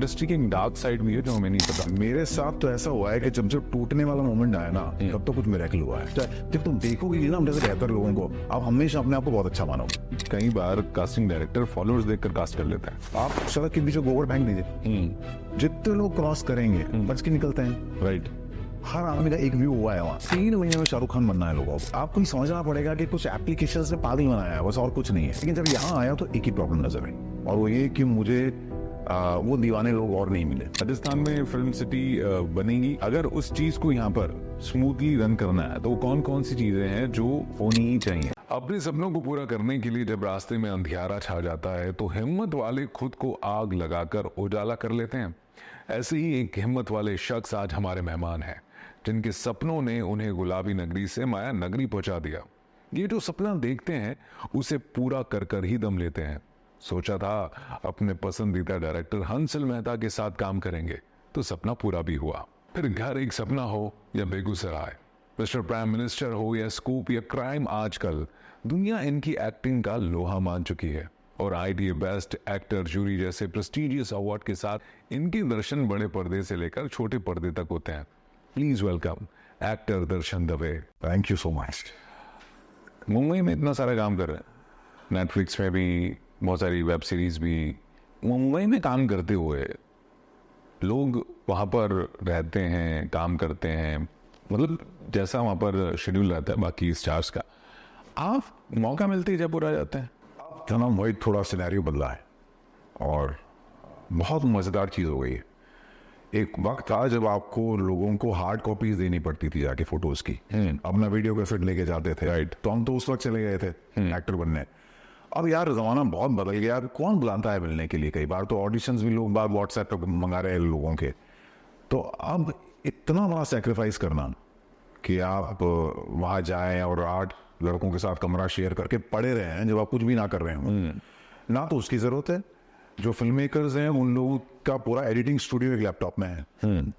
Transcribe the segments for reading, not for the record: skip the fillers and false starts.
Industry की एक dark side भी है जो हमें नहीं पता। मेरे साथ तो ऐसा हुआ है कि जब टूटने वाला मोमेंट आया ना, तब तो कुछ मिरेकल हुआ है। जब तुम देखोगे नहीं ना, हम जैसे कहते हैं लोगों को, आप हमेशा अपने आप को बहुत अच्छा मानोगे। कई बार कास्टिंग डायरेक्टर फॉलोअर्स देखकर कास्ट कर लेते हैं। आप सड़क के बीच गोबर फेंक दीजिए, जितने लोग क्रॉस करेंगे बच के निकलते हैं। राइट। हर आदमी का एक व्यू हुआ है वहाँ। 3 महीने में शाहरुख खान बनना है लोगों को। आपको ही समझना पड़ेगा कि कुछ एप्लीकेशंस ने पागल बनाया है, बस और कुछ नहीं है। लेकिन जब यहाँ आया तो एक ही प्रॉब्लम नजर आई, और वो ये कि मुझे वो दीवाने लोग और नहीं मिले। राजस्थान में फिल्म सिटी बनेगी, अगर उस चीज को यहाँ पर स्मूथली रन करना है तो कौन कौन सी चीजें हैं जो होनी ही चाहिए। अपने सपनों को पूरा करने के लिए जब रास्ते में अंधियारा छा जाता है तो हिम्मत वाले खुद को आग लगाकर उजाला कर लेते हैं। ऐसे ही एक हिम्मत वाले शख्स आज हमारे मेहमान हैं, जिनके सपनों ने उन्हें गुलाबी नगरी से माया नगरी पहुंचा दिया। ये जो सपना देखते हैं उसे पूरा कर कर ही दम लेते हैं। सोचा था अपने पसंदीदा डायरेक्टर हंसल मेहता के साथ काम करेंगे, तो सपना पूरा भी हुआ। फिर घर एक सपना हो या बेगूसराय, मिस्टर प्राइम मिनिस्टर हो या स्कूप या क्राइम, आजकल दुनिया इनकी एक्टिंग का लोहा मान चुकी है। और आईटीए बेस्ट एक्टर जूरी जैसे प्रेस्टिजियस अवार्ड के साथ इनके दर्शन बड़े पर्दे से लेकर छोटे पर्दे तक होते हैं। Please welcome actor Darshan Dave. Thank you so much. Mumbai में इतना सारा काम कर रहे हैं, नेटफ्लिक्स में भी बहुत सारी वेब सीरीज भी। मुंबई में काम करते हुए लोग वहाँ पर रहते हैं, काम करते हैं, मतलब जैसा वहाँ पर शेड्यूल रहता है बाकी स्टार्स का, आप मौका मिलते ही जयपुर आ जाते हैं। जना वही थोड़ा सिनेरियो बदला है और बहुत मज़ेदार चीज़ हो गई है। एक वक्त था जब आपको लोगों को हार्ड कॉपीज देनी पड़ती थी जाके फोटोज की, अपना वीडियो कैसेट लेके जाते थे। राइट। तो हम तो उस वक्त चले गए थे एक्टर बनने। अब यार ज़माना बहुत बदल गया, यार कौन बुलाता है मिलने के लिए। कई बार तो ऑडिशंस भी लोग बार व्हाट्सएप पर मंगा रहे हैं लोगों के। तो अब इतना बड़ा सेक्रीफाइस करना कि आप वहाँ जाएं और 8 लड़कों के साथ कमरा शेयर करके पड़े रहे हैं जब आप कुछ भी ना कर रहे हो, ना तो उसकी ज़रूरत है। जो फिल्म मेकर्स हैं उन लोगों का पूरा एडिटिंग स्टूडियो एक लैपटॉप में है,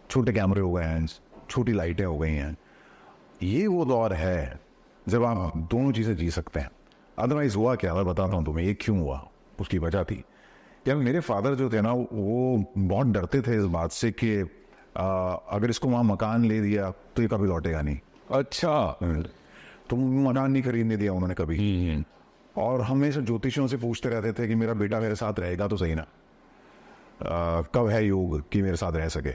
छोटे कैमरे हो गए हैं, छोटी लाइटें हो गई हैं। ये वो दौर है जब आप दोनों चीज़ें जी सकते हैं। अदरवाइज हुआ क्या, मैं बताता हूँ तुम्हें ये क्यों हुआ। उसकी वजह थी यार, मेरे फादर जो थे ना, वो बहुत डरते थे इस बात से कि अगर इसको वहाँ मकान ले दिया तो ये कभी लौटेगा नहीं। अच्छा। तो मकान नहीं खरीदने दिया उन्होंने कभी। और हमेशा ज्योतिषियों से पूछते रहते थे कि मेरा बेटा मेरे साथ रहेगा तो सही ना, कब है योग कि मेरे साथ रह सके।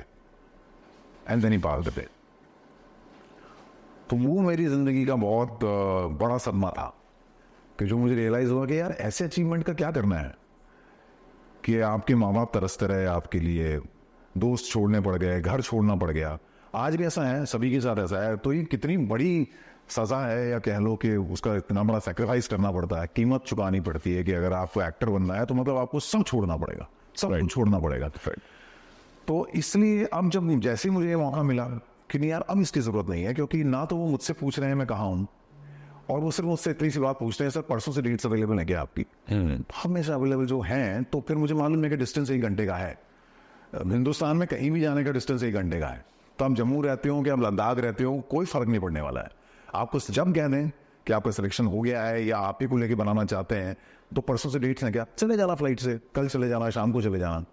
And then he pass the. तो वो मेरी जिंदगी का बहुत बड़ा सदमा था कि जो मुझे रियलाइज हुआ कि यार ऐसे अचीवमेंट का क्या करना है कि आपके माँ बाप तरसते रहे आपके लिए, दोस्त छोड़ने पड़ गए, घर छोड़ना पड़ गया। आज भी ऐसा है, सभी के साथ ऐसा है। तो ये कितनी बड़ी सजा है, या कह लो कि उसका इतना बड़ा सेक्रीफाइस करना पड़ता है, कीमत चुकानी पड़ती है कि अगर आपको एक्टर बनना है तो मतलब आपको सब छोड़ना पड़ेगा, सब कुछ छोड़ना पड़ेगा। तो इसलिए अब जब जैसे मुझे ये मौका मिला कि नहीं यार अब इसकी जरूरत नहीं है, क्योंकि ना तो वो मुझसे पूछ रहे हैं मैं कहाँ हूँ, और वो सिर्फ मुझसे इतनी सी बात पूछते हैं, सर परसों से डेट्स अवेलेबल है क्या आपकी। हमेशा अवेलेबल जो हैं, तो फिर मुझे मालूम है कि डिस्टेंस 1 घंटे का है। हिंदुस्तान में कहीं भी जाने का डिस्टेंस 1 घंटे का है। तो आप जम्मू रहते हो कि आप लद्दाख रहते हो, कोई फर्क नहीं पड़ने वाला है। आपको जब कह दें कि आपका सिलेक्शन हो गया है या आप ही को लेके बनाना चाहते हैं, तो परसों से डेट्स हैं क्या, चले जाना फ्लाइट से, कल चले जाना, शाम को चले जाना।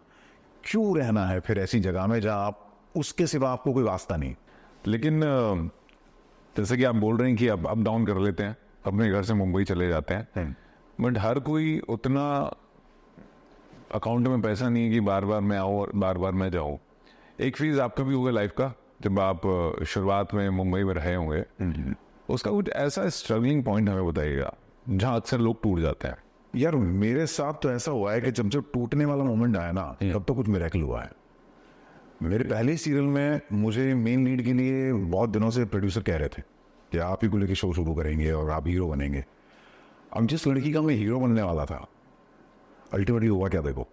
क्यों रहना है फिर ऐसी जगह में जहाँ आप उसके सिवा आपको कोई वास्ता नहीं। लेकिन जैसे कि आप बोल रहे हैं कि अब अप डाउन कर लेते हैं, अपने घर से मुंबई चले जाते हैं, बट हर कोई उतना अकाउंट में पैसा नहीं है कि बार बार मैं आऊँ और बार बार मैं जाऊँ। एक फेज आपका भी होगा लाइफ का, जब आप शुरुआत में मुंबई में रहे होंगे, उसका कुछ ऐसा स्ट्रगलिंग पॉइंट हमें बताइएगा जहाँ अक्सर लोग टूट जाते हैं। यार मेरे साथ तो ऐसा हुआ है कि जब टूटने वाला मोमेंट आया ना, तब तो कुछ मिरेकल हुआ है। मेरे पहले सीरियल में मुझे मेन लीड के लिए बहुत दिनों से प्रोड्यूसर कह रहे थे कि आप ही को लेके शो शुरू करेंगे और आप हीरो बनेंगे। अब जिस लड़की का मैं हीरो बनने वाला था, अल्टीमेटली हुआ क्या देखो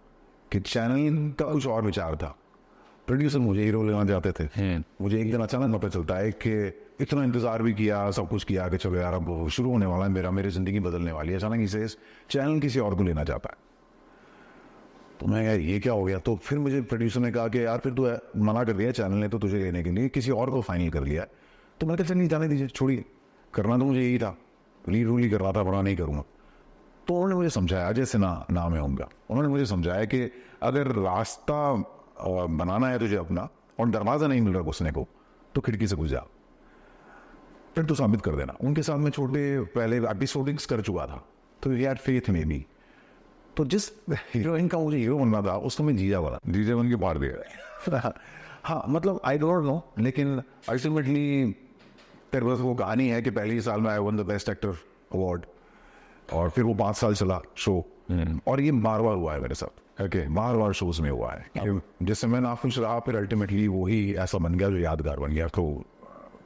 कि चैनल का कुछ और विचार था, प्रोड्यूसर मुझे हीरो लेना चाहते थे। मुझे एक दिन अचानक पता चलता है कि इतना इंतजार भी किया, सब कुछ किया कि चलो यार अब शुरू होने वाला है मेरी जिंदगी बदलने वाली है, अचानक इसे चैनल किसी और को लेना चाहता है। तो मैं यार ये क्या हो गया। तो फिर मुझे प्रोड्यूसर ने कहा कि यार फिर तू मना कर दिया चैनल ने तो तुझे लेने के लिए, किसी और को फाइनल कर लिया। तो मैंने कहा चलिए जाने दीजिए, छोड़िए, करना तो मुझे यही था, लीड रोल ही कर रहा था, बड़ा नहीं करूँगा। तो उन्होंने मुझे समझाया, अजय सिन्हा नाम है उनका, उन्होंने मुझे समझाया कि अगर रास्ता बनाना है तुझे अपना और दरवाजा नहीं मिल रहा घुसने को, तो खिड़की से घुस जा, फिर तो साबित कर देना। उनके साथ में छोटे पहले एपिसोडिंग्स कर चुका था, तो ही हैड फेथ में भी। तो जिस हीरोइन का मुझे हीरो बनना था उसको मैं जीजा वाला जीजे बन के फाड़ दिया। हाँ मतलब आई डोंट नो, लेकिन अल्टीमेटली तेरे पास वो कहानी है कि पहले ही साल में I one the best actor award, और फिर वो 5 साल चला शो, और ये बार बार हुआ है मेरे साथ। ओके, बार बार शोज में हुआ है, जिससे मैं ना खुश रहा, फिर अल्टीमेटली वही ऐसा बन गया जो यादगार बन गया। तो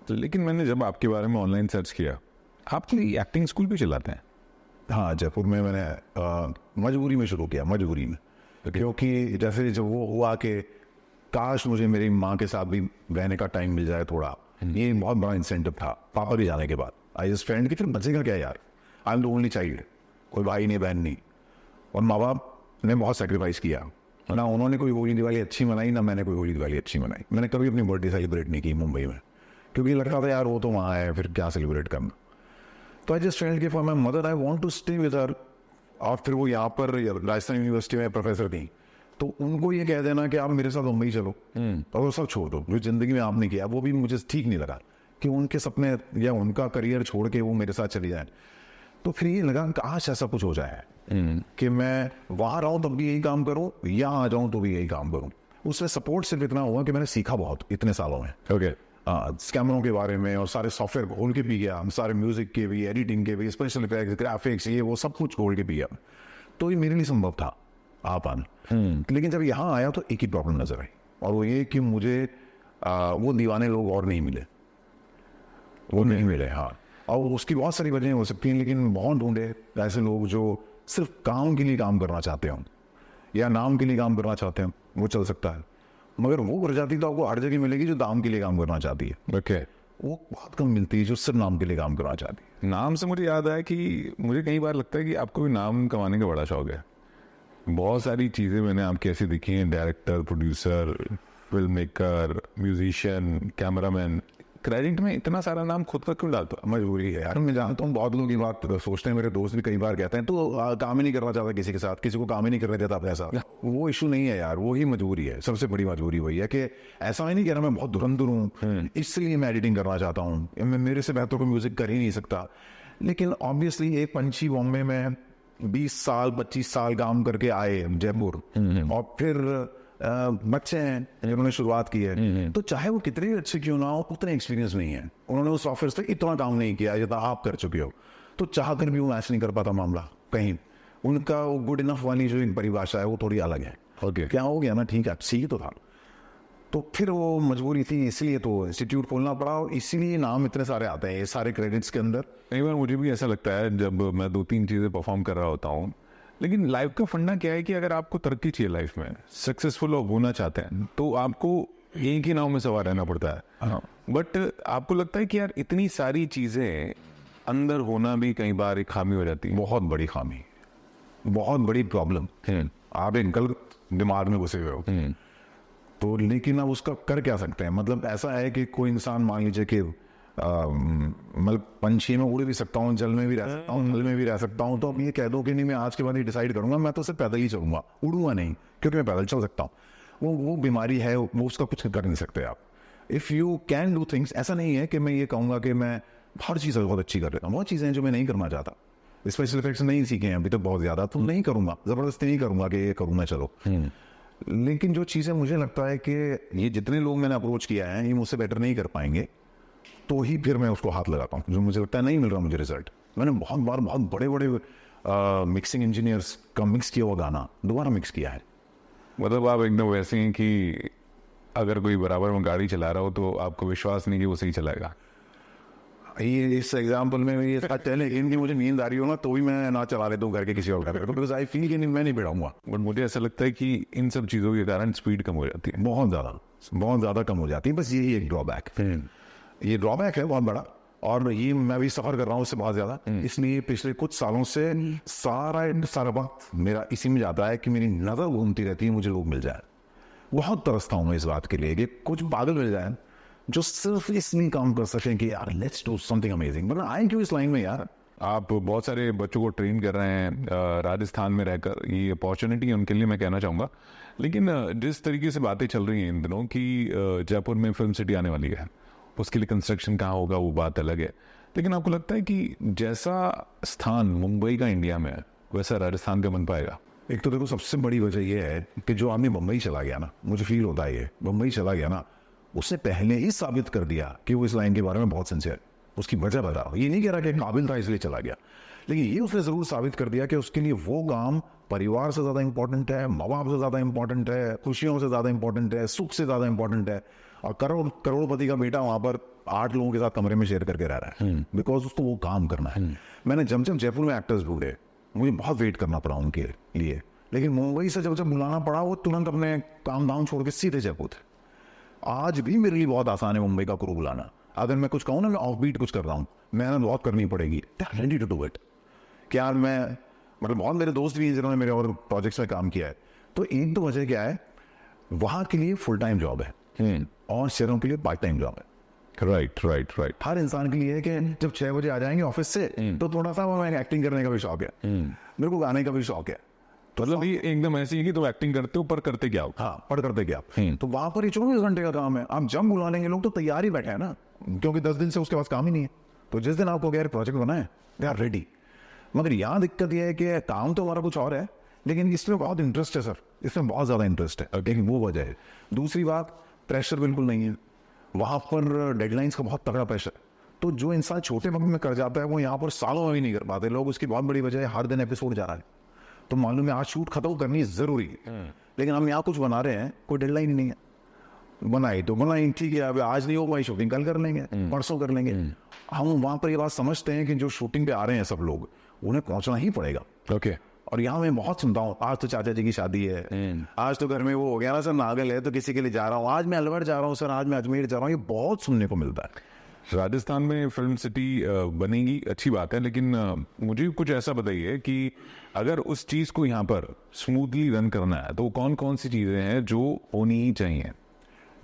लेकिन मैंने जब आपके बारे में ऑनलाइन सर्च किया, आप कोई एक्टिंग स्कूल भी चलाते हैं? हाँ, जयपुर में मैंने मजबूरी में शुरू किया, मजबूरी में, क्योंकि जैसे जब वो हुआ कि काश मुझे मेरी माँ के साथ भी रहने का टाइम मिल जाए थोड़ा, ये बहुत बड़ा इंसेंटिव था पापा के जाने के बाद। आई जस्ट फ्रेंड कि फिर बचेगा क्या यार, I am the only child, कोई भाई नहीं बहन नहीं, और माँ बाप ने बहुत सेक्रीफाइस किया ना, उन्होंने कोई होली दिवाली अच्छी मनाई ना मैंने कोई होली दिवाली अच्छी मनाई। मैंने कभी अपनी बर्थडे सेलिब्रेट नहीं की मुंबई में, क्योंकि लगता था यार वो तो वहाँ है, फिर क्या सेलिब्रेट करना। तो आई जस्ट फेल्ट कि for my mother I want to stay with her. और फिर वो यहाँ पर राजस्थान यूनिवर्सिटी में प्रोफेसर थी, तो उनको ये कह देना कि आप मेरे साथ मुंबई चलो और वो सब छोड़ दो जो जिंदगी में आपने किया, वो भी मुझे ठीक नहीं लगा कि उनके सपने या उनका करियर छोड़ के वो मेरे साथ चली जाए। तो फिर ये लगा काश ऐसा कुछ हो जाए कि मैं वहाँ रहूँ तब भी यही काम करूँ, यहाँ आ जाऊँ तो भी यही काम करूँ। उससे सपोर्ट सिर्फ इतना हुआ कि मैंने सीखा बहुत इतने सालों में। ओके, कैमरों के बारे में और सारे सॉफ्टवेयर खोल के भी गया, सारे म्यूजिक के भी, एडिटिंग के भी, स्पेशल इफेक्ट्स, ग्राफिक्स, ये वो सब कुछ खोल के भी गया। तो ये मेरे लिए संभव था आ पाना। लेकिन जब यहाँ आया तो एक ही प्रॉब्लम नजर आई, और वो ये कि मुझे वो दीवाने लोग और नहीं मिले, वो नहीं मिले। हाँ, और उसकी बहुत सारी वजह हो सकती हैं, लेकिन बहुत ढूंढे ऐसे लोग जो सिर्फ काम के लिए काम करना चाहते हो या नाम के लिए काम करना चाहते हैं, वो चल सकता है। मगर वो प्रजाति तो आपको हर जगह मिलेगी जो दाम के लिए काम करना चाहती है। ओके, वो बहुत कम मिलती है जो सिर्फ नाम के लिए काम करना चाहती है। नाम से मुझे याद आया कि मुझे कई बार लगता है कि आपको भी नाम कमाने का बड़ा शौक है। बहुत सारी चीज़ें मैंने आपकी ऐसी दिखी हैं, director, producer, film maker, musician, cameraman, credit में इतना सारा नाम खुद का क्यों डालता है? मजबूरी है यार, मैं जानता हूँ बहुत लोग ये बात सोचते हैं, मेरे दोस्त भी कई बार कहते हैं तो काम ही नहीं करना चाहता किसी के साथ, किसी को काम ही नहीं करने देता अपने साथ। वो इशू नहीं है यार, वो ही मजबूरी है, सबसे बड़ी मजबूरी वही है कि ऐसा ही नहीं कह रहा मैं बहुत धुरंधर हूँ इसलिए मैं एडिटिंग करना चाहता हूँ, मैं मेरे से बेहतर को म्यूजिक कर ही नहीं सकता। लेकिन ऑब्वियसली एक पंछी बॉम्बे में 20 साल 25 साल काम करके आए जयपुर, और फिर बच्चे हैं जिन्होंने शुरुआत की है, तो चाहे वो कितने भी अच्छे क्यों ना हो, उतने एक्सपीरियंस नहीं है, उन्होंने उस सॉफ्टवेयर से इतना काम नहीं किया जितना आप कर चुके हो, तो चाह कर भी वो मैच नहीं कर पाता मामला कहीं। उनका वो गुड इनफ वाली जो एक परिभाषा है वो थोड़ी अलग है। ओके, क्या हो गया ना, ठीक है सीख तो था, तो फिर वो मजबूरी थी, इसलिए तो इंस्टीट्यूट खोलना पड़ा, और इसीलिए नाम इतने सारे आते हैं ये सारे क्रेडिट्स के अंदर। कई बार मुझे भी ऐसा लगता है जब मैं 2-3 चीज़ें परफॉर्म कर रहा होता हूँ, लेकिन लाइफ का फंडा क्या है कि अगर आपको तरक्की चाहिए लाइफ में, सक्सेसफुल होना चाहते हैं, तो आपको एक ही नाव में सवार रहना पड़ता है। बट आपको लगता है कि यार इतनी सारी चीज़ें अंदर होना भी कई बार एक खामी हो जाती है। बहुत बड़ी खामी, बहुत बड़ी प्रॉब्लम। आप एक गलत दिमाग में घुसे हुए हो, तो लेकिन अब उसका कर क्या सकते हैं। मतलब ऐसा है कि कोई इंसान मान लीजिए कि मतलब पंछी में उड़ भी सकता हूँ, जल में भी रह सकता हूँ, थल में भी रह सकता हूँ, तो अब ये कह दो कि नहीं मैं आज के बाद ये डिसाइड करूंगा मैं तो सिर्फ पैदल ही चलूंगा, उड़ूंगा नहीं, क्योंकि मैं पैदल चल सकता हूँ। वो बीमारी है, वो उसका कुछ कर नहीं सकते आप। If you can do things, ऐसा नहीं है कि मैं ये कहूँगा कि मैं हर चीज़ बहुत अच्छी कर लेता हूँ, बहुत चीज़ें हैं जो मैं नहीं करना चाहता, स्पेशल इफेक्ट्स नहीं सीखे हैं अभी तक बहुत ज़्यादा, तो नहीं करूँगा, ज़बरदस्ती नहीं करूँगा कि ये करूँ मैं, चलो। लेकिन जो चीज़ें मुझे लगता है कि ये जितने लोग मैंने अप्रोच किया है ये मुझसे बेटर नहीं कर पाएंगे, तो ही फिर मैं उसको हाथ लगाता हूँ। जो मुझे लगता है नहीं मिल रहा मुझे रिजल्ट, मैंने बहुत बार बहुत बड़े बड़े मिक्सिंग इंजीनियर्स का मिक्स किया हुआ गाना दोबारा मिक्स किया है। मतलब आप एकदम वैसे हैं कि अगर कोई बराबर में गाड़ी चला रहा हो तो आपको विश्वास नहीं कि वो सही चलाएगा। ये इस एग्जाम्पल में ये चले इनकी मुझे नींद आ रही हो ना तो भी मैं ना चला लेता हूँ घर के किसी और घर, बिकॉज आई फील कि मैं नहीं बिठाऊंगा। बट मुझे ऐसा लगता है कि इन सब चीज़ों के कारण स्पीड कम हो जाती है, बहुत ज़्यादा कम हो जाती है। बस यही एक ड्रॉबैक, ये ड्रॉबैक है बहुत बड़ा, और ये मैं भी सफ़र कर रहा हूँ उससे बहुत ज़्यादा। इसलिए पिछले कुछ सालों से सारा वक्त मेरा इसी में जाता है कि मेरी नज़र घूमती रहती है मुझे लोग मिल जाए। बहुत तरसता हूँ मैं इस बात के लिए कि कुछ पागल मिल जाए जो सिर्फ इसलिए काम कर सकें कि यार लेट्स डू समथिंग अमेजिंग। मतलब आए क्यों इस लाइन में यार। आप बहुत सारे बच्चों को ट्रेन कर रहे हैं राजस्थान में रहकर, ये अपॉर्चुनिटी है उनके लिए, मैं कहना चाहूँगा। लेकिन जिस तरीके से बातें चल रही हैं इन दिनों कि जयपुर में फिल्म सिटी आने वाली है, उसके लिए कंस्ट्रक्शन कहाँ होगा वो बात अलग है, लेकिन आपको लगता है कि जैसा स्थान मुंबई का इंडिया में है वैसा राजस्थान का बन पाएगा? एक तो देखो सबसे बड़ी वजह यह है कि जो आदमी मुंबई चला गया ना, मुझे फील होता है ये मुंबई चला गया ना, उसने पहले ही साबित कर दिया कि वो इस लाइन के बारे में बहुत सिंसियर। उसकी वजह बता रहा हूँ, ये नहीं कह रहा कि काबिल था इसलिए चला गया, लेकिन ये उसने जरूर साबित कर दिया कि उसके लिए वो काम परिवार से ज्यादा इंपॉर्टेंट है, माँ बाप से ज्यादा इंपॉर्टेंट है, खुशियों से ज्यादा इंपॉर्टेंट है, सुख से ज्यादा इंपॉर्टेंट है। और करोड़पति का बेटा वहां पर 8 लोगों के साथ कमरे में शेयर करके रह रहा है, बिकॉज उसको वो काम करना है। मैंने जब जयपुर में एक्टर्स ढूंढे, मुझे बहुत वेट करना पड़ा उनके लिए, लेकिन मुंबई से जब बुलाना पड़ा वो तुरंत अपने काम धाम छोड़ के सीधे जयपुर थे। आज भी मेरे लिए बहुत आसान है मुंबई का क्रू बुलाना। अगर मैं कुछ कहूँ ना, मैं ऑफ बीट कुछ कर रहा हूँ, मेहनत बहुत करनी पड़ेगी, रेडी टू डू इट। क्या मैं मतलब बहुत मेरे दोस्त भी हैं जिन्होंने मेरे और प्रोजेक्ट्स में काम किया है। तो एक तो वजह क्या है, वहाँ के लिए फुल टाइम जॉब है और शहरों के लिए पार्ट टाइम जॉब है। राइट। हर इंसान के लिए है कि जब 6 बजे आ जाएंगे ऑफिस से तो थोड़ा सा मैं एक्टिंग करने का भी शौक है, मेरे को गाने का भी शौक है। तो मतलब ये एकदम ऐसी है कि तो एक्टिंग करते हो पर करते क्या हो? हाँ, पढ़ करते क्या। तो वहां पर ये 24 घंटे का काम है। आप जब बुला लेंगे लोग तो तैयार ही बैठे हैं ना, क्योंकि 10 दिन से उसके पास काम ही नहीं है। तो जिस दिन आपको गैर प्रोजेक्ट बनाए दे आर रेडी। मगर यहाँ दिक्कत यह है कि काम तो हमारा कुछ और है, लेकिन इसमें बहुत इंटरेस्ट है सर, इसमें बहुत ज़्यादा इंटरेस्ट है, लेकिन वो वजह है। दूसरी बात, प्रेशर बिल्कुल नहीं है वहाँ पर, डेडलाइंस का बहुत तगड़ा प्रेशर। तो जो इंसान छोटे वक्त में कर जाता है वो यहाँ पर सालों में भी नहीं कर पाते लोग। उसकी बहुत बड़ी वजह है हर दिन एपिसोड जा रहा है। तो मालूम है आज शूट खत्म करनी जरूरी है, लेकिन हम यहाँ कुछ बना रहे हैं, कोई डेडलाइन ही नहीं है। बनाई तो बनाई, ठीक है, अब आज नहीं हो पाई शूटिंग कल कर लेंगे, परसों कर लेंगे। हम वहाँ पर ये बात समझते हैं कि जो शूटिंग पे आ रहे हैं सब लोग, उन्हें पहुंचना ही पड़ेगा। ओके। और यहाँ मैं बहुत सुनता हूँ, आज तो चाचा जी की शादी है, आज तो घर में वो हो गया ना सर, नागल है तो किसी के लिए जा रहा हूँ, आज मैं अलवर जा रहा हूँ सर, आज मैं अजमेर जा रहा हूँ। ये बहुत सुनने को मिलता है। राजस्थान में फिल्म सिटी बनेगी, अच्छी बात है, लेकिन मुझे कुछ ऐसा बताइए कि अगर उस चीज़ को यहाँ पर स्मूथली रन करना है तो कौन कौन सी चीज़ें हैं जो होनी ही चाहिए?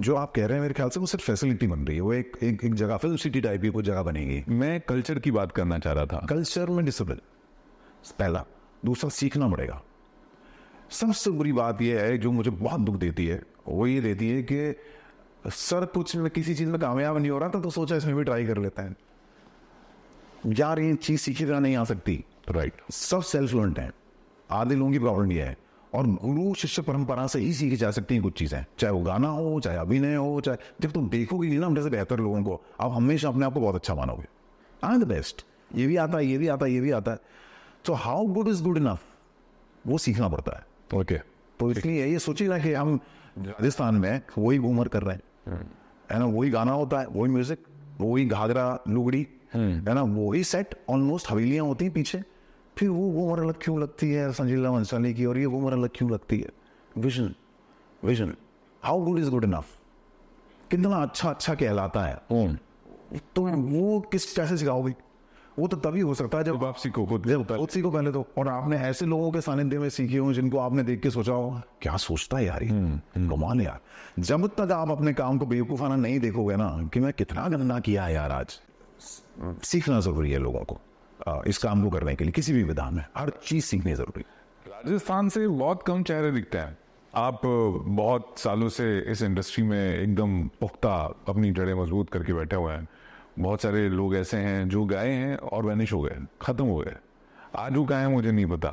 जो आप कह रहे हैं मेरे ख्याल से वो सिर्फ फैसिलिटी बन रही है, वो एक जगह फिल्म सिटी टाइप की कोई जगह बनेगी। मैं कल्चर की बात करना चाह रहा था। कल्चर में डिसिप्लिन पहला, दूसरा सीखना पड़ेगा। सबसे बुरी बात यह है जो मुझे बहुत दुख देती है, वो ये देती है कि सर कुछ में किसी चीज में कामयाब नहीं हो रहा था तो सोचा इसमें भी ट्राई कर लेते हैं। यार ये चीज सीखी तरह नहीं आ सकती। राइट। सब सेल्फ लर्नड है। आधे लोगों की प्रॉब्लम यह है, और गुरु शिष्य परंपरा से ही सीखी जा सकती हैं कुछ चीजें, चाहे वो गाना हो, चाहे अभिनय हो, चाहे जब तुम देखोगे नहीं ना हम जैसे बेहतर लोगों को, आप हमेशा अपने आप को बहुत अच्छा मानोगे। आई एम द बेस्ट, ये भी आता है, ये भी आता है, ये भी आता है। तो how good is good enough, वो सीखना पड़ता है। ओके। तो इसलिए ये सोचिए ना कि हम राजस्थान में वही घूमर कर रहे हैं, है ना, वही गाना होता है, वही म्यूजिक, वही घाघरा लुगड़ी, है ना, वही सेट, ऑलमोस्ट हवेलियां होती हैं पीछे, फिर वो उम्र अलग क्यों लगती है संजीला मंसाली की, और ये उम्र अलग क्यों लगती है? Vision, vision, how good is good enough, कितना अच्छा कहलाता है। तो वो किस कैसे सिखाओगे? वो तो तभी हो सकता है जब आप सीखो, खुद सीखो पहले तो, और आपने ऐसे लोगों के सानिध्य में सीखे हो जिनको आपने देख के सोचा हो क्या सोचता है यार, कमाल है यार। जब तक आप अपने काम को बेवकूफाना नहीं देखोगे ना कि मैं कितना गंदा किया है यार आज, सीखना जरूरी है लोगों को इस काम को करने के लिए। किसी भी विधान में हर चीज सीखनी जरूरी। राजस्थान से बहुत कम चेहरे दिखते हैं। आप बहुत सालों से इस इंडस्ट्री में एकदम पुख्ता अपनी जड़ें मजबूत करके बैठे हुए हैं। बहुत सारे लोग ऐसे हैं जो गए हैं और वैनिश हो गए, खत्म हो गए। आज वो कहाँ हैं मुझे नहीं पता।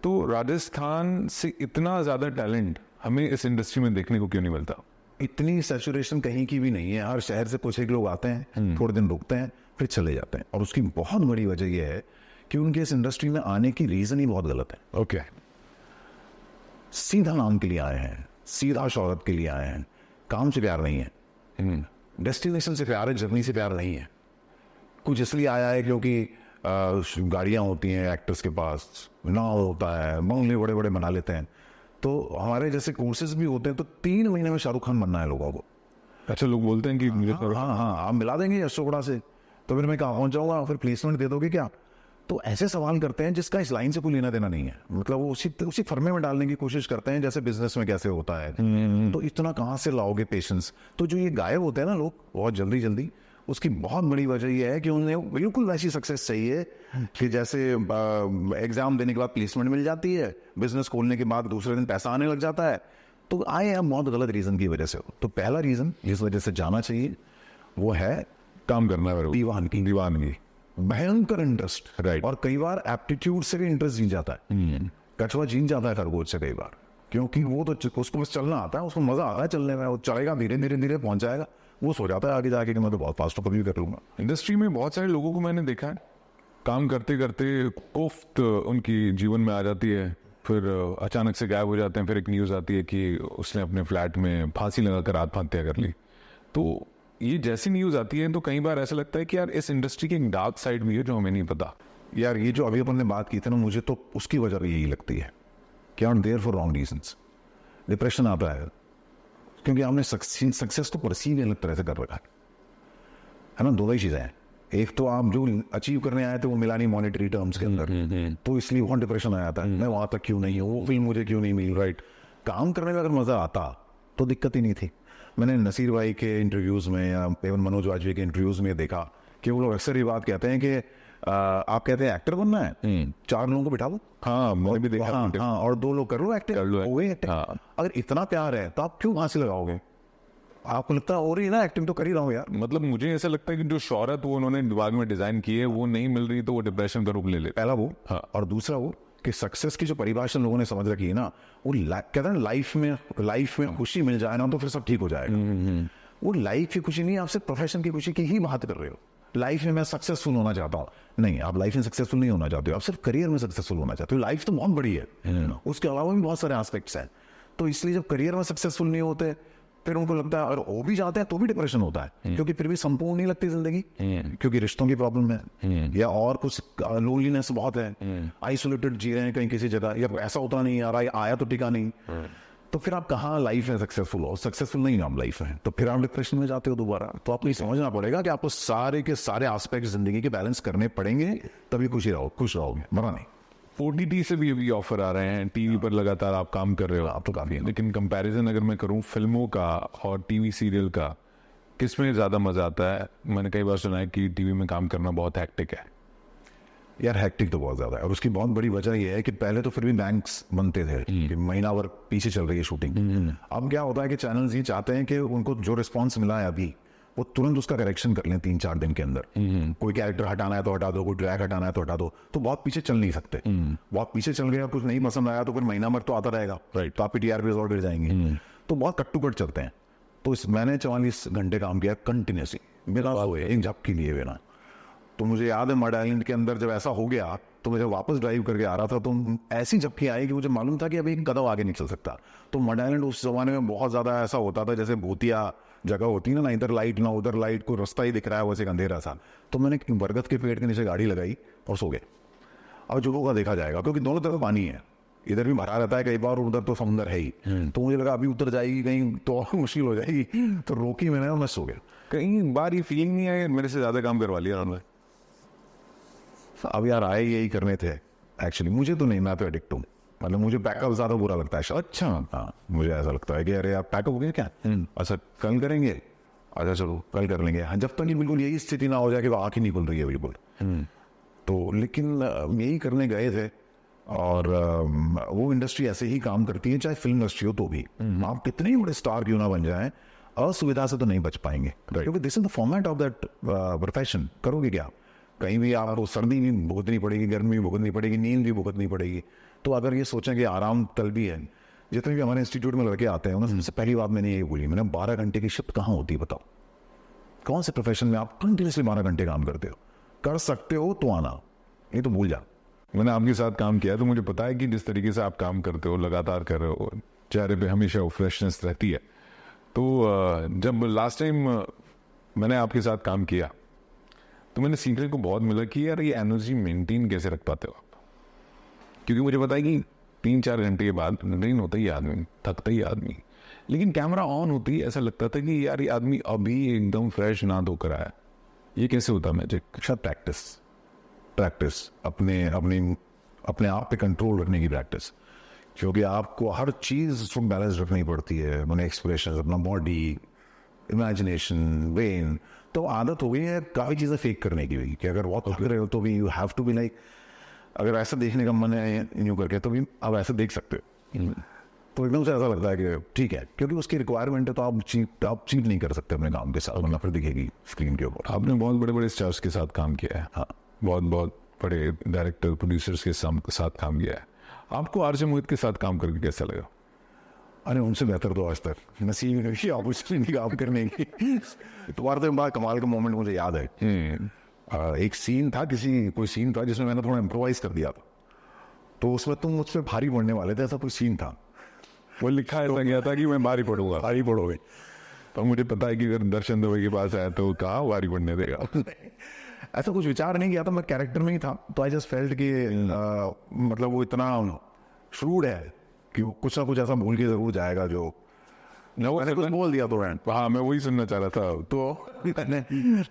तो राजस्थान से इतना ज़्यादा टैलेंट हमें इस इंडस्ट्री में देखने को क्यों नहीं मिलता? इतनी सैचुरेशन कहीं की भी नहीं है। हर शहर से कुछ एक लोग आते हैं, थोड़े दिन रुकते हैं, फिर चले जाते हैं। और उसकी बहुत बड़ी वजह यह है कि उनके इस इंडस्ट्री में आने की रीज़न ही बहुत गलत है। ओके। सीधा नाम के लिए आए हैं, सीधा शौहरत के लिए आए हैं, काम से प्यार नहीं है, डेस्टिनेशन से प्यार है, जर्नी से प्यार नहीं है। कुछ इसलिए आया है क्योंकि गाड़ियाँ होती हैं एक्टर्स के पास, नाव होता है, बंगले बड़े बड़े बना लेते हैं। तो हमारे जैसे कोर्सेज भी होते हैं, तो 3 महीने में शाहरुख खान बनना है लोगों को। अच्छा, लोग बोलते हैं कि हाँ, आप मिला देंगे यश चोपड़ा से, तो फिर मैं कहाँ पहुँच जाऊँगा, फिर प्लेसमेंट दे दोगे क्या? तो ऐसे सवाल करते हैं जिसका इस लाइन से कोई लेना देना नहीं है। मतलब वो उसी फर्मे में डालने की कोशिश करते हैं जैसे बिजनेस में कैसे होता है। तो इतना कहाँ से लाओगे पेशेंस? तो जो ये गायब होते हैं ना लोग बहुत जल्दी, उसकी बहुत बड़ी वजह यह है कि उन्हें बिल्कुल वैसी सक्सेस चाहिए कि जैसे एग्जाम देने के बाद प्लेसमेंट मिल जाती है, बिजनेस खोलने के बाद दूसरे दिन पैसा आने लग जाता है, तो आए हैं बहुत गलत रीजन की वजह से। तो पहला रीजन जिस वजह से जाना चाहिए वो है काम करना है, दीवानगी। दीवानगी, भयंकर इंटरेस्ट, Right. और कई बार एप्टीट्यूड से भी इंटरेस्ट जीत जाता है। कछुआ जीत जाता है खरगोश से कई बार, क्योंकि वो तो उसको बस चलना आता है, उसको मजा आता है चलने में, वो चलेगा धीरे धीरे धीरे पहुंच जाएगा, वो सो जाता है आगे जाके कि मैं तो बहुत फास्ट कभी कर लूंगा। इंडस्ट्री में बहुत सारे लोगों को मैंने देखा है, काम करते करते कोफ्त उनकी जीवन में आ जाती है, फिर अचानक से गायब हो जाते हैं, फिर एक न्यूज़ आती है कि उसने अपने फ्लैट में फांसी लगाकर आत्महत्या कर ली। तो ये जैसी न्यूज़ आती है तो कई बार ऐसा लगता है कि यार इस इंडस्ट्री की एक डार्क साइड भी है जो हमें नहीं पता। यार ये जो अभी अपन ने बात की थी ना, मुझे तो उसकी वजह यही लगती है कि are there for wrong reasons. Depression आता है क्योंकि आपने सक्सेस को परसीव अलग तरह से कर रखा है ना। दो ही चीज़ें हैं, एक तो आप जो अचीव करने आए थे वो मिला नहीं मॉनेटरी टर्म्स के अंदर, तो इसलिए बहुत डिप्रेशन आया था, मैं वहां तक क्यों नहीं हूँ, वो फिल्म मुझे क्यों नहीं मिली। राइट, काम करने में अगर मजा आता तो दिक्कत ही नहीं थी। मैंने नसीर भाई के इंटरव्यूज में या एवं मनोज वाजपेयी के इंटरव्यूज में देखा कि वो लोग अक्सर ये बात कहते हैं कि आप कहते हैं एक्टर बनना है, 4 लोगों को बिठा दो, हाँ मैंने भी देखा। हाँ, और 2 लोग कर लो एक्टिंग, कर लो, हो गई एक्टिंग। हाँ। अगर इतना प्यार है तो आप क्यों फांसी लगाओगे? आपको लगता है हो रही है ना एक्टिंग, तो कर ही रहा हूँ यार। मतलब मुझे ऐसा लगता है कि जो शौहरत वो उन्होंने दिमाग में डिजाइन की है वो नहीं मिल रही तो वो डिप्रेशन का रूप ले ले। पहला वो, हाँ। और दूसरा वो कि सक्सेस की जो परिभाषा लोगों ने समझ रखी है ना, वो कहते हैं लाइफ में खुशी मिल जाए ना तो फिर सब ठीक हो जाएगा। वो लाइफ की खुशी नहीं, आप सिर्फ प्रोफेशन की खुशी की ही बात कर रहे हो। लाइफ में मैं सक्सेसफुल होना चाहता हूँ, नहीं, आप लाइफ में सक्सेसफुल नहीं होना चाहते हो, आप सिर्फ करियर में सक्सेसफुल होना चाहते हो। लाइफ तो बहुत बड़ी है, उसके अलावा भी बहुत सारे एस्पेक्ट्स हैं। तो इसलिए जब करियर में सक्सेसफुल नहीं होते फिर उनको लगता है, और हो भी जाते हैं तो भी डिप्रेशन होता है, क्योंकि फिर भी संपूर्ण नहीं लगती जिंदगी, क्योंकि रिश्तों की प्रॉब्लम है या और कुछ लोनलीनेस बहुत है, आइसोलेटेड जी रहे हैं कहीं किसी जगह, या ऐसा होता नहीं आ रहा, आया तो टिका नहीं, तो फिर आप कहाँ लाइफ में सक्सेसफुल हो? सक्सेसफुल नहीं आप लाइफ में, तो फिर आप डिप्रेशन में जाते हो दोबारा। तो आपको ये समझना पड़ेगा कि आपको सारे के सारे एस्पेक्ट जिंदगी के बैलेंस करने पड़ेंगे, तभी खुश रहोगे, मरा नहीं। OTT से भी अभी ऑफर आ रहे हैं, टीवी पर लगातार आप काम कर रहे हो, आप तो काफी है। लेकिन कंपैरिजन अगर मैं करूं फिल्मों का और टीवी सीरियल का, किसमें ज़्यादा मज़ा आता है? मैंने कई बार सुना है कि टीवी में काम करना बहुत हैक्टिक है। यार हैक्टिक तो बहुत ज्यादा है, और उसकी बहुत बड़ी वजह यह है कि पहले तो फिर भी बैंक्स बनते थे कि महीना भर पीछे चल रही है शूटिंग। अब क्या होता है कि चैनल्स ये चाहते हैं कि उनको जो रिस्पॉन्स मिला है अभी वो तुरंत उसका करेक्शन कर लें 3-4 दिन के अंदर। कोई कैरेक्टर हटाना है तो हटा दो, कोई ट्रैक हटाना है तो हटा दो, तो बहुत पीछे चल नहीं सकते। बहुत पीछे चल गया, कुछ नहीं पसंद आया तो फिर महीना भर तो आता रहेगा, तो आपकी TRP और गिर जाएंगे। तो बहुत कट टू कट चलते हैं। तो मैंने 44 घंटे काम किया कंटिन्यूसली, मेरा एक झपकी लिए बिना। तो मुझे याद है मड आइलैंड के अंदर जब ऐसा हो गया तो मुझे वापस ड्राइव करके आ रहा था तो ऐसी झपकी आई कि मुझे मालूम था कि अभी एक कदम आगे नहीं चल सकता। तो मड आइलैंड उस जमाने में बहुत ज्यादा ऐसा होता था जैसे भूतिया जगह होती ना इधर लाइट ना उधर लाइट, कोई रास्ता ही दिख रहा है, वैसे अंधेरा सा। तो मैंने बरगद के पेड़ के नीचे गाड़ी लगाई और सो गए। अब जो होगा देखा जाएगा, क्योंकि दोनों तरफ पानी है, इधर भी भरा रहता है कई बार, उधर तो समुंदर है ही। तो मुझे लगा अभी उतर जाएगी कहीं तो और मुश्किल हो जाएगी, तो रोकी मैंने और मैं सो गया। कई बार ये फीलिंग नहीं आई मेरे से ज़्यादा काम करवा लिया उन्होंने? अब यार आए यही करने थे एक्चुअली, मुझे तो नहीं, मैं तो एडिक्ट हूँ। मतलब मुझे पैकअप ज्यादा बुरा लगता है शायद। अच्छा, हाँ, मुझे ऐसा लगता है कि अरे आप पैकअप हो गए क्या, अच्छा कल करेंगे, अच्छा चलो कल कर लेंगे। हाँ, जब तक कि बिल्कुल यही स्थिति ना हो जाए कि वो आँख ही निकल रही है बिल्कुल। तो लेकिन यही करने गए थे, और वो इंडस्ट्री ऐसे ही काम करती है, चाहे फिल्म इंडस्ट्री हो तो भी। आप कितने ही बड़े स्टार क्यों ना बन जाएं, असुविधा से तो नहीं बच पाएंगे, क्योंकि this is the format of that profession. करोगे क्या? कहीं भी आपको सर्दी भी भुगतनी पड़ेगी, गर्मी भी भुगतनी पड़ेगी, नींद भी भुगतनी पड़ेगी। तो अगर ये सोचें कि आराम कल भी है, जितने भी हमारे इंस्टीट्यूट में लड़के आते हैं उन्हें सबसे पहली बात मैंने ये बोली, मैंने 12 घंटे की शिफ्ट कहाँ होती है बताओ? कौन से प्रोफेशन में आप कंटिन्यूसली 12 घंटे काम करते हो? कर सकते हो तो आना, नहीं तो भूल जा। मैंने आपके साथ काम किया तो मुझे पता है कि जिस तरीके से आप काम करते हो, लगातार कर रहे हो, चेहरे पे हमेशा वो फ्रेशनेस रहती है। तो जब लास्ट टाइम मैंने आपके साथ काम किया तो मैंने सीखने को बहुत मिला कि यार ये एनर्जी मेंटेन कैसे रख पाते हो आप। क्योंकि मुझे पता है कि 3-4 घंटे के बाद ड्रेन होता ही आदमी, थकता ही आदमी, लेकिन कैमरा ऑन होती ही ऐसा लगता था कि यार ये आदमी अभी एकदम फ्रेश ना धोकर आया। ये कैसे होता मैजिक? शायद प्रैक्टिस, अपने आप पे कंट्रोल रखने की प्रैक्टिस, क्योंकि आपको हर चीज उसको बैलेंस रखनी पड़ती है। मैंने एक्सप्रेशन, अपना बॉडी, इमेजिनेशन, ब्रेन, तो आदत हो गई है काफी चीजें फेक करने की भी, कि अगर बहुत थक रहे हो तो भी you have to be like, अगर ऐसा देखने का मन है यूं करके तो भी आप ऐसा देख सकते हो। तो एकदम से ऐसा लगता है कि ठीक है, क्योंकि उसकी रिक्वायरमेंट है, तो आप चीट नहीं कर सकते अपने काम के साथ, वरना फिर दिखेगी स्क्रीन के ऊपर। आपने बहुत बड़े बड़े स्टार्स के साथ काम किया है, हाँ, बहुत बहुत बड़े डायरेक्टर प्रोड्यूसर्स के साथ काम किया है। आपको आरजे मोहित के साथ काम करके कैसा लगा? अरे उनसे बेहतर तो आज तक नसीब ही नहीं अपॉर्चुनिटी काम करने की। तुम्हारे तो बड़ा कमाल का मोमेंट मुझे याद है। एक सीन था, कोई सीन था जिसमें मैंने थोड़ा इम्प्रोवाइज कर दिया था, तो उसमें तुम मुझसे भारी पड़ने वाले थे, ऐसा कोई सीन था। वो लिखा ऐसा गया था कि मैं भारी पड़ूंगा, भारी पड़ोगे। तो मुझे पता है कि अगर दर्शन दुबे के पास आया तो कहाँ भारी पड़ने देगा। ऐसा कुछ विचार नहीं किया था, मैं कैरेक्टर में ही था, तो आई जस्ट फेल्ट कि मतलब वो इतना श्रूड है कि वो कुछ ना कुछ ऐसा भूल के जरूर जाएगा जो मैंने कुछ बोल दिया। तो हाँ, मैं वही सुनना चाह रहा था। तो मैंने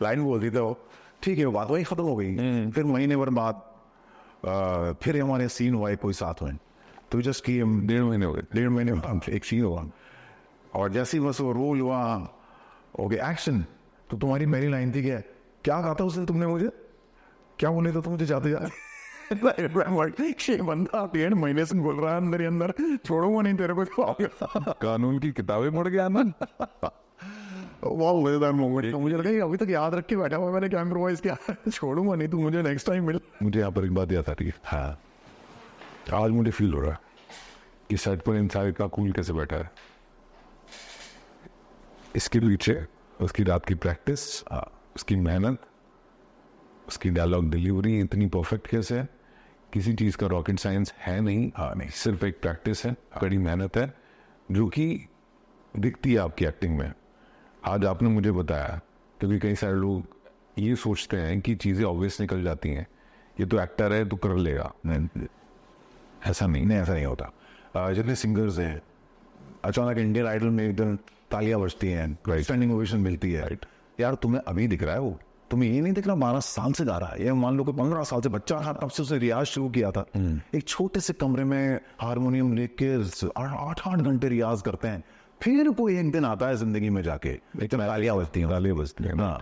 लाइन बोल दी, तो ठीक है, वो बात वही खत्म हो गई। फिर महीने भर बाद फिर हमारे सीन हुआ, कोई साथ हुए, तो जस्ट कि 1.5 महीने हो गए। 1.5 महीने बाद एक सीन हुआ, और जैसे ही बस वो रोल हुआ, ओके एक्शन, तो तुम्हारी पहली लाइन थी क्या कहा था उसने, तुमने मुझे क्या बोले थे, तो मुझे जाते जाते बंदा 1.5 महीने से बोल रहा है अंदर ही अंदर, छोड़ूंगा नहीं तेरे को। कानून की किताबें पढ़ गया ना। बहुत मजेदार मोमेंट, तो मुझे लगा कि अभी तक याद रख के बैठा हुआ मैंने, क्या इम्प्रोवाइज किया, छोड़ूंगा नहीं, तू मुझे नेक्स्ट टाइम मिल। मुझे यहाँ पर एक बात याद आ रही है। हाँ, आज मुझे फील हो रहा है कि सेट पर इंसान इतना कूल कैसे बैठा है। इसके पीछे उसकी रात की प्रैक्टिस, उसकी मेहनत, उसकी डायलॉग डिलीवरी इतनी परफेक्ट कैसे है। किसी चीज़ का रॉकेट साइंस है नहीं। हाँ, नहीं, सिर्फ एक प्रैक्टिस है, कड़ी मेहनत है, जो कि दिखती है आपकी एक्टिंग में। आज आपने मुझे बताया, क्योंकि कई सारे लोग ये सोचते हैं कि चीज़ें ऑब्वियस निकल जाती हैं, ये तो एक्टर है तो कर लेगा। ऐसा नहीं, ऐसा नहीं होता। जितने सिंगर्स हैं, अचानक इंडियन आइडल में एकदम तालियां बजती हैं, स्टैंडिंग ओवेशन मिलती है, यार तुम्हें अभी दिख रहा है वो, तुम्हें ये नहीं दिख रहा 12 साल से गा रहा है। ये मान लो कि 15 साल से बच्चा था, तब से उसने रियाज शुरू किया था। एक छोटे से कमरे में हारमोनियम लेके 8-8 घंटे रियाज करते हैं, फिर कोई एक दिन आता है जिंदगी में जाके तालियां बजती हैं ना।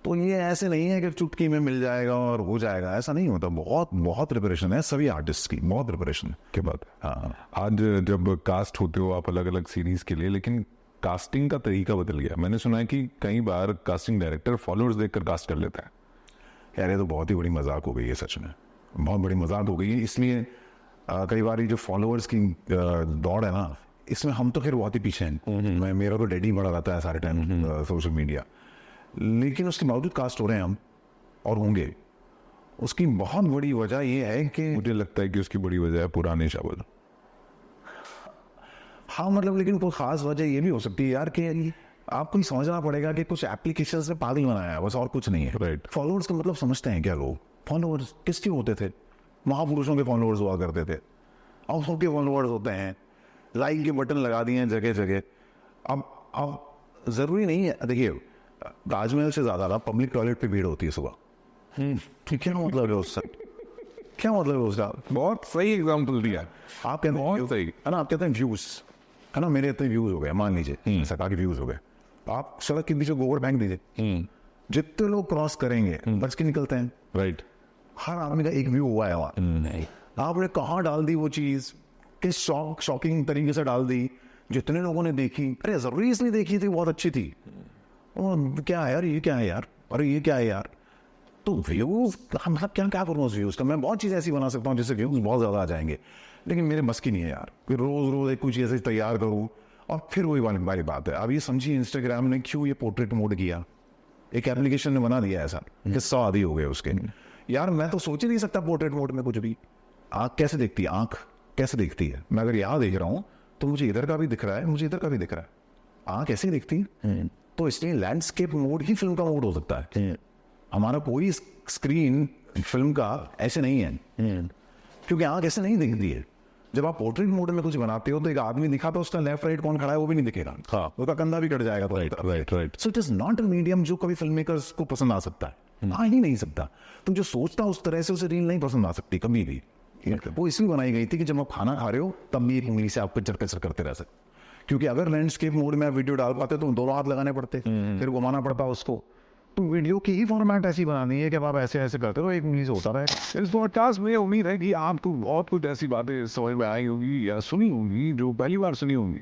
तो ये ऐसे नहीं है कि चुटकी में मिल जाएगा और हो जाएगा, ऐसा नहीं होता। बहुत बहुत प्रिपरेशन है सभी आर्टिस्ट की, बहुत प्रिपरेशन के बाद। हाँ, आज जब कास्ट होते हो आप अलग अलग सीरीज के लिए, लेकिन कास्टिंग का तरीका बदल गया। मैंने सुना है कि कई बार कास्टिंग डायरेक्टर फॉलोअर्स देखकर कास्ट कर लेता है। यार ये तो बहुत ही बड़ी मजाक हो गई है, सच में बहुत बड़ी मजाक हो गई है। इसलिए कई बार ये जो फॉलोअर्स की दौड़ है ना, इसमें हम तो फिर बहुत ही पीछे हैं। मेरा तो डेडी बड़ा रहता है सारे टाइम सोशल मीडिया, लेकिन उसके बावजूद कास्ट हो रहे हैं हम, और होंगे। उसकी बहुत बड़ी वजह ये है कि मुझे लगता है कि उसकी बड़ी वजह है पुराने चावल। हाँ, मतलब लेकिन कोई खास वजह ये भी हो सकती है यार कि आपको ही समझना पड़ेगा कि कुछ एप्लीकेशंस ने पागल बनाया है, बस और कुछ नहीं है। राइट। फॉलोअर्स का मतलब समझते हैं क्या लोग? फॉलोअर्स किसके होते थे? महापुरुषों के फॉलोअर्स हुआ करते थे, अब सबके फॉलोअर्स होते हैं। लाइक के बटन लगा दिए हैं जगह जगह। अब जरूरी नहीं है, देखिए ताजमहल से ज्यादा पब्लिक टॉयलेट पे भीड़ होती है सुबह। ठीक है, मतलब है उससे क्या मतलब है उसका? बहुत सही एग्जाम्पल दिया आप कहते हैं बहुत सही है ना, आप कहते हैं व्यूज है ना, मेरे इतने व्यूज हो गए, मान लीजिए सरकार के व्यूज हो गए, आप सड़क के बीच में गोबर फेंक दीजिए, जितने लोग क्रॉस करेंगे बच के निकलते हैं। राइट। हर आदमी का एक व्यू हुआ है वहाँ। आपने कहाँ डाल दी वो चीज, किस शॉकिंग तरीके से डाल दी, जितने लोगों ने देखी, अरे जरूरी इसलिए देखी थी, बहुत अच्छी थी, क्या है यार, ये क्या है यार, अरे ये क्या है यार। तो व्यूज मतलब क्या क्या करूँ उस व्यूज का? मैं बहुत चीज़ ऐसी बना सकता हूँ जिससे व्यूज बहुत ज़्यादा आ जाएंगे, लेकिन मेरे बस की नहीं है यार। फिर रोज रोज एक कुछ ऐसे तैयार करूँ, और फिर वही वाली बात है। अब ये समझिए इंस्टाग्राम ने क्यों ये पोर्ट्रेट मोड किया, एक एप्लीकेशन ने बना दिया ऐसा, किस्सा आदि हो गए उसके। यार मैं तो सोच ही नहीं सकता पोर्ट्रेट मोड में कुछ भी। आँख कैसे देखती है, आँख कैसे देखती है? मैं अगर यहाँ देख रहा हूँ तो मुझे इधर का भी दिख रहा है, मुझे इधर का भी दिख रहा है। आँख ऐसे दिखती है, तो इसलिए लैंडस्केप मोड ही फिल्म का मोड हो सकता है। हमारा कोई स्क्रीन फिल्म का ऐसे नहीं है, क्योंकि आँख ऐसे नहीं दिखती है। जब आप पोर्ट्रेट मोड में कुछ बनाते हो तो एक आदमी दिखा तो उसका लेफ्ट राइट कौन खड़ा है वो भी नहीं दिखेगा, हाँ, उसका कंधा भी कट जाएगा। Right. So it is not a medium जो कभी फिल्म मेकर्स को पसंद आ सकता है, आ ही नहीं सकता। तुम जो सोचता उस तरह से उसे रील नहीं पसंद आ सकती कभी भी। वो इसलिए बनाई गई थी कि जब आप खाना खा रहे हो तब भी एक उंगली से आप कचर कचर करते रह सकते, क्योंकि अगर लैंडस्केप मोड में आप वीडियो डाल पाते तो दोनों हाथ लगाने पड़ते, फिर घुमाना पड़ता उसको, तो वीडियो की ही फॉर्मेट ऐसी बनानी है कि अब आप ऐसे ऐसे करते रहो, एक मीन्स होता रहे। इस पॉडकास्ट में उम्मीद है कि आपको बहुत कुछ ऐसी बातें समझ में आई होगी या सुनी होंगी जो पहली बार सुनी होंगी।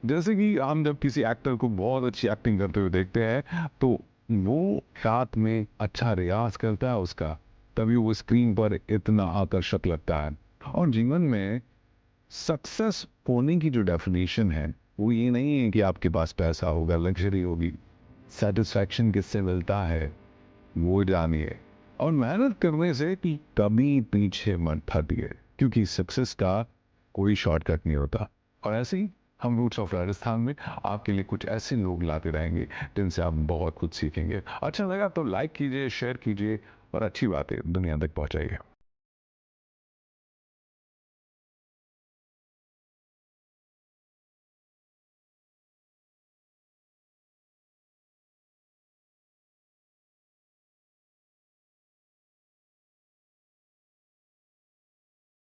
जैसे कि हम जब किसी एक्टर को बहुत अच्छी एक्टिंग करते हुए देखते हैं तो वो रात में अच्छा रियाज करता है उसका, तभी वो स्क्रीन पर इतना आकर्षक लगता है। और जीवन में सक्सेस होने की जो डेफिनेशन है वो ये नहीं है कि आपके पास पैसा होगा, लग्जरी होगी। सेटिस्फैक्शन किससे मिलता है वो जानिए, और मेहनत करने से कि कभी पीछे मत हटिए, क्योंकि सक्सेस का कोई शॉर्टकट नहीं होता। और ऐसे ही हम रूट्स ऑफ राजस्थान में आपके लिए कुछ ऐसे लोग लाते रहेंगे जिनसे आप बहुत कुछ सीखेंगे। अच्छा लगा तो लाइक कीजिए, शेयर कीजिए और अच्छी बातें दुनिया तक पहुंचाइए।